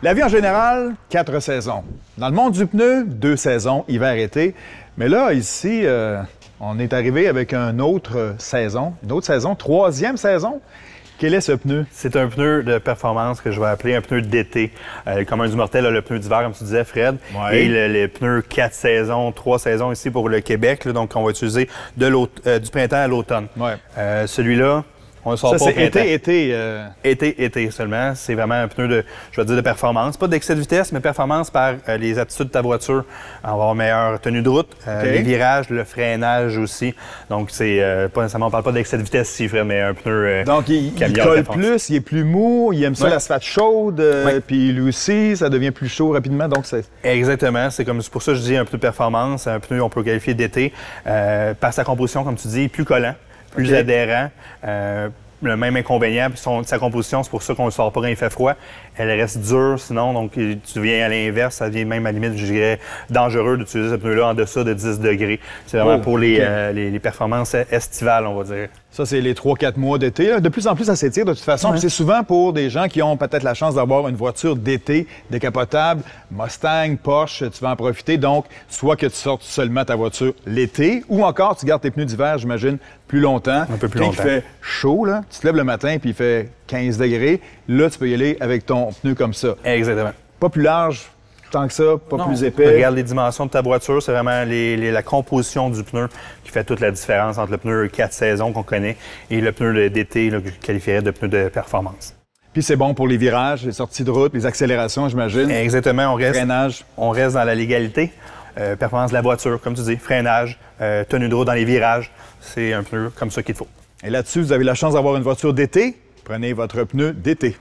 La vie en général, 4 saisons. Dans le monde du pneu, 2 saisons, hiver-été. Mais là, ici, on est arrivé avec une autre saison, 3e saison. Quel est ce pneu? C'est un pneu de performance que je vais appeler un pneu d'été. Le commun du mortel a le pneu d'hiver, comme tu disais, Fred. Ouais. Et le pneu 4 saisons, 3 saisons ici pour le Québec. Là, donc, on va utiliser du printemps à l'automne. Ouais. Celui-là, on ne sort Ça, pas au c'est printemps. été. Seulement. C'est vraiment un pneu de, je vais dire, de performance. Pas d'excès de vitesse, mais performance par les aptitudes de ta voiture. On va avoir une meilleure tenue de route, les virages, le freinage aussi. Donc, c'est pas nécessairement, on parle pas d'excès de vitesse ici, Fred, mais un pneu Donc, il colle plus, il est plus mou, il aime ça l'asphalte chaude, puis lui aussi, ça devient plus chaud rapidement. Donc, c'est... Exactement. C'est pour ça que je dis un pneu de performance. Un pneu, on peut le qualifier d'été. Par sa composition, comme tu dis, plus collant, plus adhérent. Le même inconvénient, sa composition, c'est pour ça qu'on ne le sort pas quand il fait froid. Elle reste dure, sinon, donc tu viens à l'inverse, ça devient même à la limite, je dirais, dangereux d'utiliser ce pneu-là en deçà de 10 degrés. C'est vraiment pour les performances estivales, on va dire. Ça, c'est les 3-4 mois d'été. De plus en plus, ça s'étire de toute façon. Puis c'est souvent pour des gens qui ont peut-être la chance d'avoir une voiture d'été décapotable, Mustang, Porsche, tu vas en profiter. Donc, soit que tu sortes seulement ta voiture l'été, ou encore tu gardes tes pneus d'hiver, j'imagine, plus longtemps. Un peu plus Quand longtemps. il fait chaud, là, tu te lèves le matin puis il fait 15 degrés. Là, tu peux y aller avec ton pneu comme ça. Exactement. Pas plus large tant que ça, pas plus épais. Regarde les dimensions de ta voiture, c'est vraiment la composition du pneu qui fait toute la différence entre le pneu 4 saisons qu'on connaît et le pneu d'été que je qualifierais de pneu de performance. Puis c'est bon pour les virages, les sorties de route, les accélérations, j'imagine. Exactement, Freinage. On reste dans la légalité. Performance de la voiture, comme tu dis, freinage, tenue de route dans les virages. C'est un pneu comme ça qu'il faut. Et là-dessus, vous avez la chance d'avoir une voiture d'été. Prenez votre pneu d'été.